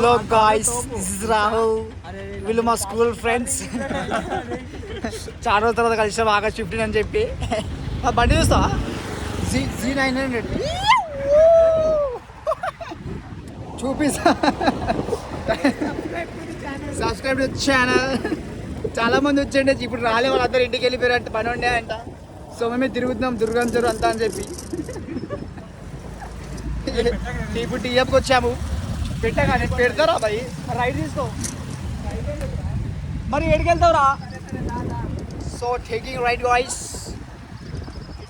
Hello guys, this is Rahul. వీళ్ళు మా school friends. చాలా రోజుల తర్వాత కలిసాం ఆగస్ట్ 15 అని చెప్పి. ఆ బండి చూస్తా Z900 చూపిస్తా. Subscribe to channel. చాలా మంది వచ్చండి, ఇప్పుడు రాలే, వాళ్ళందరూ ఇంటికి వెళ్ళిపోయారంట, పని ఉండే అంట. సో మేమే తిరుగుతున్నాం దుర్గం చెరువు అంతా అని చెప్పి. ఇప్పుడు టీఎఫ్కి వచ్చాము. పెట్టగా నేను పెడతారా భయ్, రైడ్ తీసుకో. మరి ఏడికి వెళ్తావురా? So taking ride voice.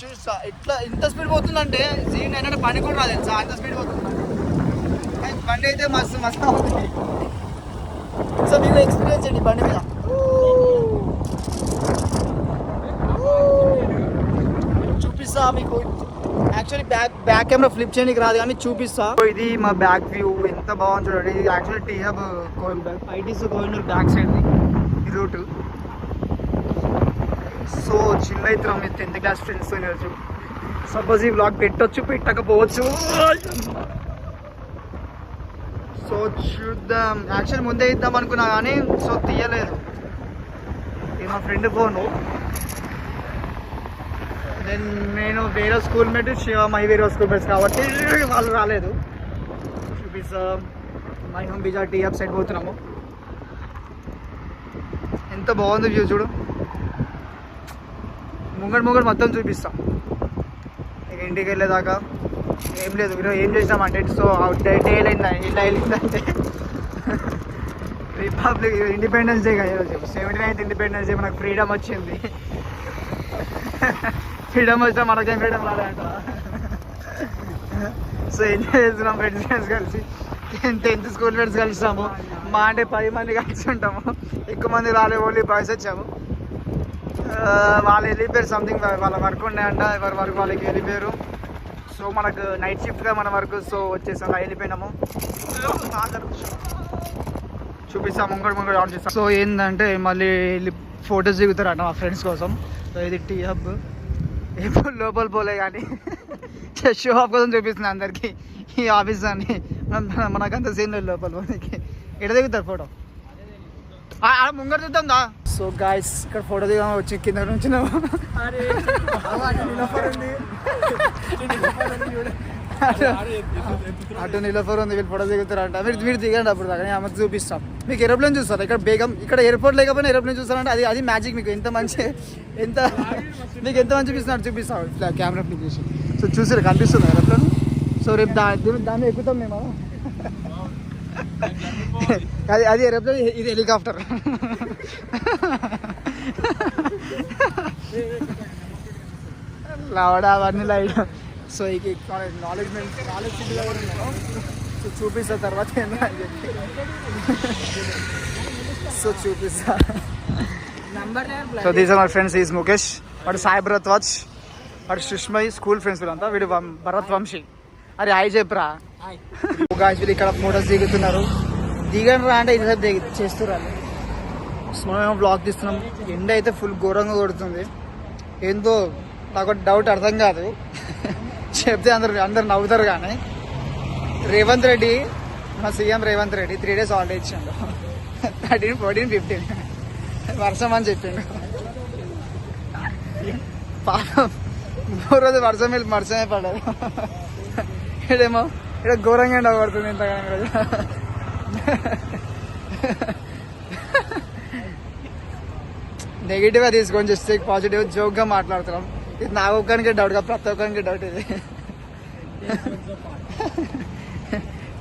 చూస్తా ఇట్లా ఇంత స్పీడ్ పోతుందంటే Z900 బండి కూడా రాదు తెలుసా, అంత స్పీడ్ పోతుంది. బండి అయితే మస్తు మస్తు అవుతుంది. సో మీకు ఎక్స్పీరియన్స్ ఏంటి బండి మీద? చూపిస్తా మీకు. యాక్చువల్లీ బ్యాక్ కెమెరా ఫ్లిప్ చేయడానికి రాదు కానీ చూపిస్తా. ఇది మా బ్యాక్ వ్యూ, ఎంత బాగుంది చూడండి. ఇది actually T Hub ITC Kohinoor back side ఈ రూట్. సో చిల్ అవుతున్నాం మీ 10th క్లాస్ ఫ్రెండ్స్ ఈరోజు. సపోజ్ ఈ బ్లాగ్ పెట్టొచ్చు, పెట్టకపోవచ్చు. సో చూద్దాం. యాక్చువల్లీ ముందే ఇద్దాం అనుకున్నా కానీ సో తీయలేదు. ఇది మా ఫ్రెండ్ ఫోను. నేను వేరే స్కూల్ మేట్, శివ మై వేరే స్కూల్ మేట్స్ కాబట్టి వాళ్ళు రాలేదు. చూపిస్తా. మై హోమ్ బీజా టీఎఫ్ సైడ్ పోతున్నాము. ఎంత బాగుంది వ్యూ చూడు. ముంగడు మొత్తం చూపిస్తాం. ఇక ఇంటికి వెళ్ళేదాకా ఏం లేదు. ఈరోజు ఏం చేసినామంటే, సో డే అయిందా ఇలా వెళ్ళిందంటే రిపబ్లిక్ ఇండిపెండెన్స్ డే కదా ఈరోజు. 79th ఇండిపెండెన్స్ డే, మనకు ఫ్రీడమ్ వచ్చింది. ఫ్రీడమ్ వచ్చినా మనకేం ఫ్రీడమ్ రాలేదంట. సో ఎంజాయ్ చేస్తున్నాం ఫ్రెండ్స్ కలిసి. 10th స్కూల్ ఫ్రెండ్స్ కలిసాము. మా అంటే 10 మంది కలిసి ఉంటాము. ఎక్కువ మంది రాలే, ఓన్లీ బాయ్స్ వచ్చాము. వాళ్ళు వెళ్ళిపోయారు, సంథింగ్ వాళ్ళ వర్క్ ఉన్నాయంట, ఎవరి వర్క్ వాళ్ళకి వెళ్ళిపోయారు. సో మనకు నైట్ షిఫ్ట్గా మన వర్క్. సో వచ్చేసాం, వెళ్ళిపోయినాము. చూపిస్తాం ముంగడు ఆన్ చేస్తాం. సో ఏంటంటే మళ్ళీ వెళ్ళి ఫొటోస్ దిగుతారంట మా ఫ్రెండ్స్ కోసం. సో ఇది టీ హబ్. ఎప్పుడు లోపల పోలే కానీ షో ఆఫ్ కోసం చూపిస్తుంది అందరికీ ఈ ఆఫీస్ అని. మనకంత సీన్ లేదు లోపల పోనీకి. ఎక్కడ దిగుతారు ఫోటో? ముంగడు చూద్దాందా. సో గాయస్, ఇక్కడ ఫోటో దిగా వచ్చి కింద నుంచి అటు నిలఫర్ ఉంది, వీళ్ళు ఫోటో దిగుతారంట. మీరు దిగండి అప్పుడు దాకా ఆమెకు చూపిస్తాం. మీకు ఏరోప్లేన్ చూస్తారు ఇక్కడ బేగం. ఇక్కడ ఎయిర్పోర్ట్ లేకపోయినా ఏరోప్లేన్ చూస్తారంటే అది మ్యాజిక్. మీకు ఎంత మంచి మీకు ఎంత మంచి చూపిస్తాం ఇట్లా కెమెరా ఫ్లిప్ చేసి. సో చూసారు, కనిపిస్తుంది ఏరోప్లేన్. సో రేపు దాన్ని ఎక్కుతాం మేము. అది ఏరోప్లేన్, ఇది హెలికాప్టర్. లావడా అవన్నీ లైట్. సో ఇక నాలెడ్జ్ సిటీలో కూడా ఉన్నాను. సో చూపిస్తా తర్వాత ఏందో అని చెప్పి. సో చూపిస్తా. So these are my friends. Is Mukesh, వాడు సాయి భరద్వాజ్, వాడు సుష్మయ్, స్కూల్ ఫ్రెండ్స్ వీళ్ళంతా. వీడు భరత్ వంశీ. అరే హాయ్ చెప్పరా. వీళ్ళు ఇక్కడ ఫోటోస్ దిగుతున్నారు. దిగండి రా అంటే ఇది చేస్తున్నారు. మనం బ్లాగ్ తీస్తున్నాం. ఎండ అయితే ఫుల్ ఘోరంగా కొడుతుంది. ఏందో నాకు డౌట్ అర్థం కాదు. చెప్తే అందరు నవ్వుతారు. కానీ రేవంత్ రెడ్డి, మా CM Revanth Reddy 3 days holiday ఇచ్చిండు. 13, 14, 15 వర్షం అని చెప్పిండు. పాపం 3 రోజులు వర్షమే పడదు. ఇక్కడేమో ఇక్కడ ఘోరంగా ఎండ పడుతుంది. ఇంతగానో నెగిటివ్గా తీసుకొని చేస్తే పాజిటివ్ జోక్గా మాట్లాడుతున్నాం. ఇది నాకు ఒక్కరికి డౌట్ కాదు, ప్రతి ఒక్కరికి డౌట్. ఇది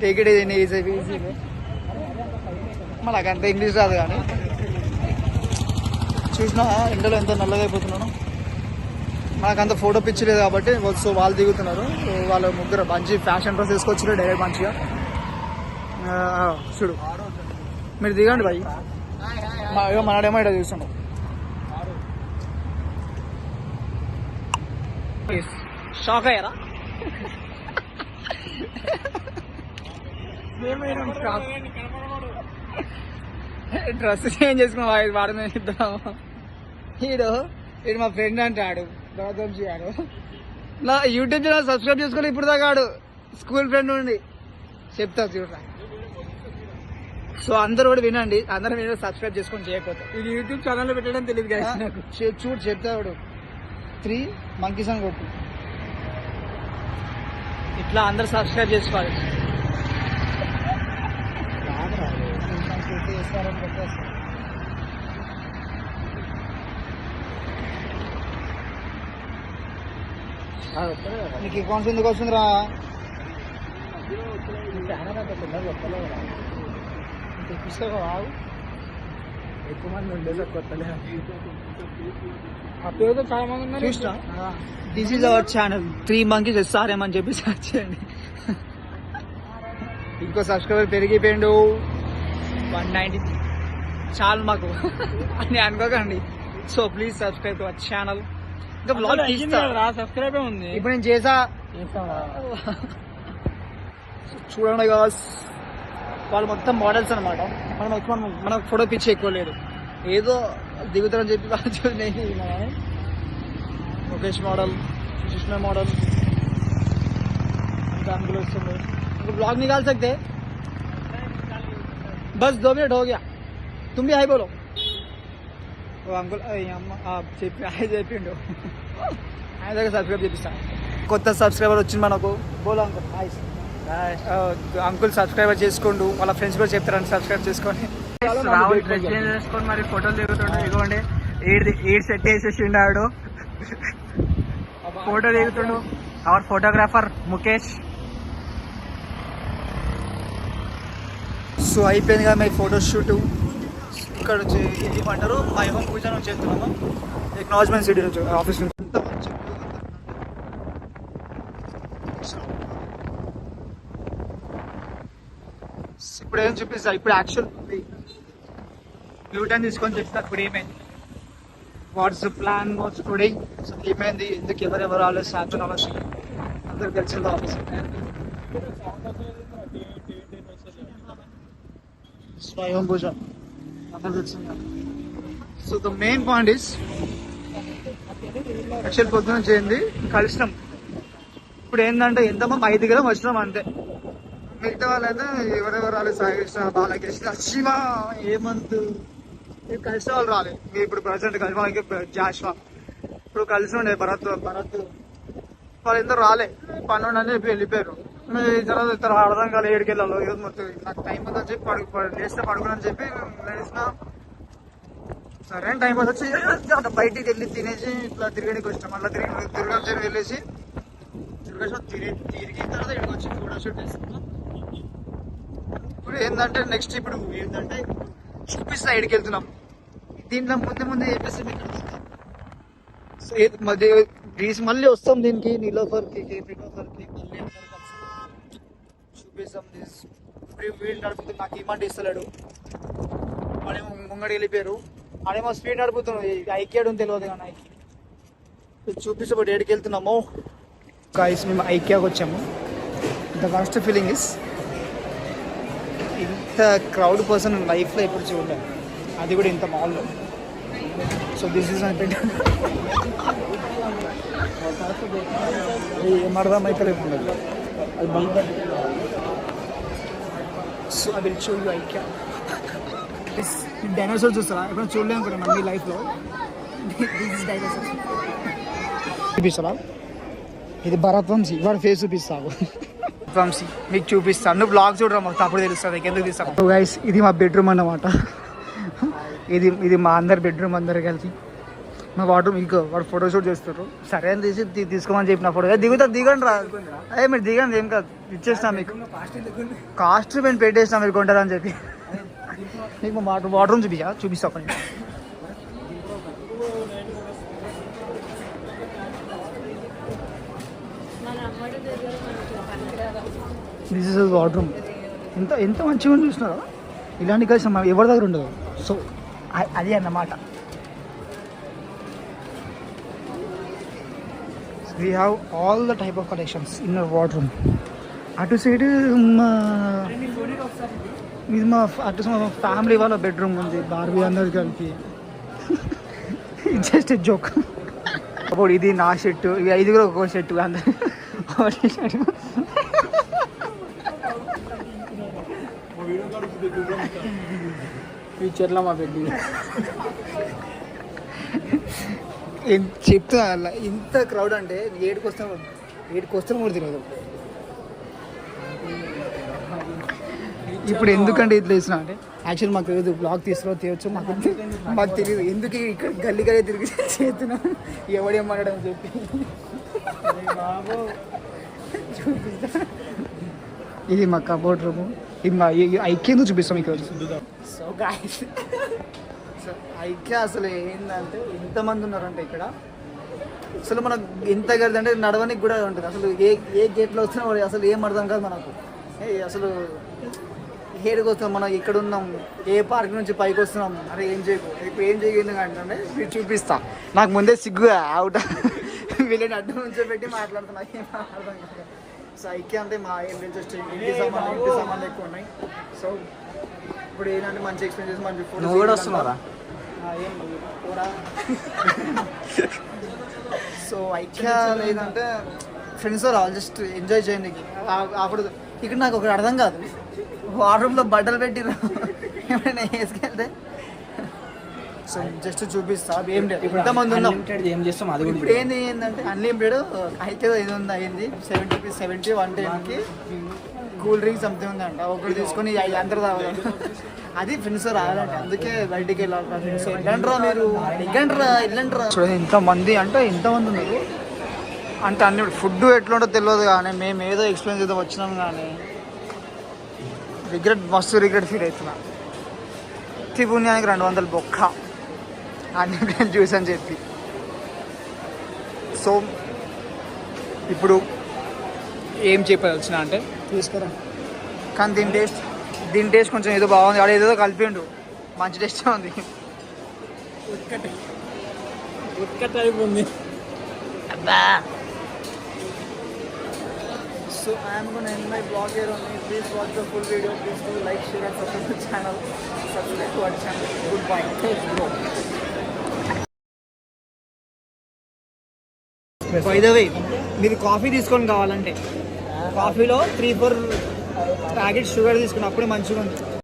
టేక్ ఇట్ ఈజీ. మనకు అంత ఇంగ్లీష్ రాదు కానీ చూసినా ఎండలో ఎంత నల్లగా అయిపోతున్నాను. మనకు అంత ఫోటో పిచ్చి లేదు కాబట్టి. సో వాళ్ళు దిగుతున్నారు. వాళ్ళు ముగ్గురు మంచి ఫ్యాషన్ డ్రెస్ వేసుకొచ్చారు డైరెక్ట్ మంచిగా. చూడు మీరు దిగండి భయ్. మనడేమో ఇక్కడ చూస్తున్నాం. షాక్ అయ్యారా? డ్రెస్ చేంజ్ చేసుకున్నా వాడు మేము ఇద్దాము. వీడు మా ఫ్రెండ్ అంటాడు, భరద్వంశీ గాడు. నా యూట్యూబ్ ఛానల్ సబ్స్క్రైబ్ చేసుకొని ఇప్పుడు దాకా ఆడు స్కూల్ ఫ్రెండ్ ఉండి చెప్తా చూడరా. సో అందరూ కూడా వినండి, అందరూ మీరు సబ్స్క్రైబ్ చేసుకొని చేయకపోతే. ఇది యూట్యూబ్ ఛానల్లో పెట్టడం తెలియదు కదా నాకు. చూడు చెప్తాడు 3 monkeys అని కొట్టు, ఇట్లా అందరు సబ్స్క్రైబ్ చేసుకోవాలి. నీకు అకౌంట్స్ ఎందుకు వస్తుందిరా? ఎక్కువ మంది ఉండేది కొత్తలే. ఆ పేరుతో చాలా మంది ఉన్నారు. చూసినా this is our channel 3 monkeys SRM అని చెప్పి సర్చ్ చేయండి. ఇంకో సబ్స్క్రైబర్ పెరిగిపోయిండు 190. చాలు మాకు అని అనుకోకండి. So please subscribe to our channel. ఇంకా బ్లాగ్ సబ్స్క్రైబ్ ఉంది. ఇప్పుడు నేను చేసా చూడండి గాస్, వాళ్ళు మొత్తం మోడల్స్ అనమాట. మనకు ఫోటో పిచ్చి ఎక్కువ లేదు, ఏదో దిగుతారని చెప్పి వాళ్ళు. Mukesh model, Sushma model, uncle వస్తుంది. ఇంకా ब्लॉग निकाल सकते बस 2 मिनट हो गया. तुम भी हाय बोलो. ఓ అంకుల్ అమ్మ చెప్పి హాయ్ చెప్పిండు. ఆయన దగ్గర సబ్స్క్రైబ్ చేపిస్తా. కొత్త సబ్స్క్రైబర్ వచ్చింది మనకు. బోలో అంకుల్ హాయ్. అంకుల్ సబ్స్క్రైబర్ చేసుకోండు, వాళ్ళ ఫ్రెండ్స్ కూడా చెప్తారండి సబ్స్క్రైబ్ చేసుకొని. రాహుల్ డ్రెస్ చేంజ్ చేసుకొని మరి ఫోటోలు దిగుతుండు. ఇదిగోండి ఈడ్ సెట్ వేసేసిండు ఆడు, ఫోటో దిగుతుండు. Our photographer Mukesh. సో అయిపోయింది కదా మై ఫోటో షూట్. ఇక్కడ ఏమంటారు మై హోమ్ పూజ నుంచి చేస్తున్నాము. ఎక్నాలజ్మెంట్ సిటీ నుంచి ఆఫీస్ నుంచి. ఇప్పుడు ఏం చూపిస్తా, ఇప్పుడు యాక్చువల్ న్యూటన్ తీసుకొని చెప్తా. ఇప్పుడు ఏమైంది, what's plan, what's today. So ఏమైంది, ఎందుకు ఎవరెవరు ఆలోచన సాధ్యం ఆలోచన అందరు తెలిసింది ఆఫీస్. స్వయం పూజ అందరు తెలిసింది. So the main point is actual పొద్దున చేయండి కలిసినాం. ఇప్పుడు ఏంటంటే ఎంతమంది 5 వచ్చినాం అంతే. మిగతా వాళ్ళైతే ఎవరెవరు రాలేదు, సాయికృష్ణ, బాలకృష్ణ, శివ, హేమంత్, కలిసిన వాళ్ళు రాలేదు. ఇప్పుడు ప్రజెంట్ కలిసిన వాళ్ళకి జాష్వా ఇప్పుడు కలిసి ఉండే భరత్ వాళ్ళు ఎందరూ రాలే. 12 అని చెప్పి వెళ్ళిపోయారు. తర్వాత ఇతర అర్థం కాలే ఏడికి వెళ్ళాలో. ఈరోజు మొత్తం నాకు టైం పాస్ వచ్చి లేస్తే పడుకుని చెప్పి లేచిన. సరే టైం పాస్ వచ్చి బయటికి వెళ్ళి తినేసి ఇట్లా తిరగడానికి వచ్చినాం. మళ్ళీ తిరిగి వెళ్ళేసి తిరిగిన తర్వాత ఇక్కడికి వచ్చి ఫోటో షూట్ చేస్తున్నాం. ఇప్పుడు ఏంటంటే నెక్స్ట్ ఇప్పుడు ఏంటంటే చూపిస్తా ఇక్కడికి వెళ్తున్నాం. దీంట్లో ముందే చెప్పేసి మళ్ళీ వస్తాం దీనికి నీలోఫర్కి మళ్ళీ చూపిస్తాం. వీళ్ళు నడుపుతుంది, నాకు ఏమంటే ఇస్తలేడు. వాడేమో ముంగడి వెళ్ళిపోయారు. ఆడేమో స్పీడ్ నడుపుతున్నాడు, ఐక్యాడు తెలియదు కానీ చూపిస్తే ఇప్పుడు ఏడికి వెళ్తున్నాము. గాయ్స్ మేము ఐక్యాకి వచ్చాము. ద వర్స్ట్ ఫీలింగ్ ఇస్ ఇంత క్రౌడ్ పర్సన్ లైఫ్లో ఎప్పుడు చూడలేదు, అది కూడా ఇంత మాల్లో. సో దిస్ ఈస్ ఏమర్థం అయితే ఉండదు అది బయట. So I will show you IKEA. Dinosaur చూస్తారా, ఎప్పుడైనా చూడలేము కూడా మన మీ లైఫ్లో. డైనోసార్ చూపిస్తారా? ఇది భరత్ వంశీ, వాడు ఫేస్ చూపిస్తావు. వంశీ మీకు చూపిస్తాను, నువ్వు బ్లాగ్ చూడరా, మాకు తప్పుడు తెలుస్తుంది నీకు ఎందుకు తీస్తాను. గైస్ ఇది మా బెడ్రూమ్ అన్నమాట. ఇది మా అందరి బెడ్రూమ్, అందరు కలిసి మా వాటర్. ఇంకో వాడు ఫోటో షూట్ చేస్తారు. సరే అని తీసుకోమని చెప్పిన ఫోటో దిగండి రా. అదే మీరు దిగండి, ఏం కాదు ఇచ్చేస్తాం మీకు. కాస్ట్ మేము పెట్టేసినాం మీరు కొంటారని చెప్పి. మీకు మా వాటర్ రూమ్ చూపిస్తా ఒక నిమిషం. This is water room. ఎంత మంచిగా చూస్తున్నారా, ఇలాంటి కలిసి ఎవరి దగ్గర ఉండదు. సో అది అన్నమాట. We have all the type of collections in our water room. అటు సైడ్ ఇది మా ఫ్యామిలీ వాళ్ళ బెడ్రూమ్ ఉంది, బార్బీ అందరు కలిపి. Just joke. అప్పుడు ఇది నా షర్టు, ఇవి 5 ఒక్కో షర్టు అందరు ఫ్యూచర్లో మా పెద్ద చెప్తా అలా ఇంత క్రౌడ్ అంటే ఏడుకి వస్తాం కూడా తెలియదు. ఇప్పుడు ఎందుకంటే ఇట్లా వేసిన అంటే యాక్చువల్ మాకు తెలియదు బ్లాగ్ తీయవచ్చు మాకు తెలియదు ఎందుకు ఇక్కడ గల్లీ తిరిగి చేస్తున్నాం ఎవడేమన్నాడని చెప్పి చూపిస్తా. ఇది మా కబోర్డ్ రూము. ఇది మా ఐక్యంగా చూపిస్తాం ఇక్కడ. సో గాయ్స్, సో ఐక్య అసలు ఏంటంటే ఎంతమంది ఉన్నారంటే ఇక్కడ అసలు మనకు ఎంత గది అంటే నడవనికి కూడా ఉంటుంది. అసలు ఏ గేట్లో వస్తున్నా అసలు ఏం అర్థం కాదు మనకు. అసలు ఏడుకు వస్తాం మనం, ఇక్కడ ఉన్నాం, ఏ పార్క్ నుంచి పైకి వస్తున్నాం, అరే ఏం చేయకు ఇప్పుడు ఏం చేయదు అంటే మీరు చూపిస్తా. నాకు ముందే సిగ్గు అవుట్ వీళ్ళని అడ్డం నుంచో పెట్టి మాట్లాడుతున్నా, ఏం అర్థం కాదు. సో ఐక్య అంటే మా ఇంట్రెస్ట్ ఇంటి సామాన్లు ఎక్కువ ఉన్నాయి. సో ఇప్పుడు ఏంటంటే మంచి ఎక్స్పీరియన్స్ మంచి ఫోటో కూడా వస్తున్నారా ఏం కూడా. సో ఐక్య లేదంటే ఫ్రెండ్స్ రావాలి జస్ట్ ఎంజాయ్ చేయండి. అప్పుడు ఇక్కడ నాకు ఒకటి అర్థం కాదు, వార్రూమ్లో బట్టలు పెట్టిరు ఏమైనా వేసుకెళ్తే. సో జస్ట్ చూపిస్తా ఏం లేదు. ఇంతమంది ఉన్నాం ఏం చేస్తాం అది ఇప్పుడు ఏంటంటే అన్లిమిటెడ్ అయితే ఇది ఉంది అయింది 70 110కి కూల్ డ్రింక్ సంథింగ్ ఉందంట. ఒకటి తీసుకొని అందరూ తాగాలి. అది ఫ్రెండ్స్ రావాలంటే అందుకే బయటికి వెళ్ళాలి. ఫ్రెండ్స్ వెళ్ళండిరా, మీరు వెళ్ళండిరా. చూడండి ఇంతమంది అంటే ఇంతమంది ఉన్నారు అంటే అన్ని ఫుడ్ ఎట్లుంటో తెలియదు కానీ మేము ఏదో ఎక్స్ప్లెయిన్ చేద్దాం వచ్చినాం కానీ మస్తు రిగ్రెట్ ఫీల్ అవుతున్నా. పుణ్యానికి 200 బొక్క అన్ని జ్యూస్ అని చెప్పి. సో ఇప్పుడు ఏం చెప్పాల్సిన అంటే తీసుకురా, కానీ దీని టేస్ట్ కొంచెం ఏదో బాగుంది. వాడు ఏదో కలిపిండు, మంచి టేస్ట్ ఉంది. అయిపోయింది. అబ్బా. So I am going to end my vlog here only. Please watch the full video. Please do like, share and subscribe to the channel. Subscribe to our channel. Goodbye. By the way, మీరు coffee తీసుకొని కావాలంటే కాఫీలో 3-4 packet sugar తీసుకుని అప్పుడే మంచిగా ఉంది.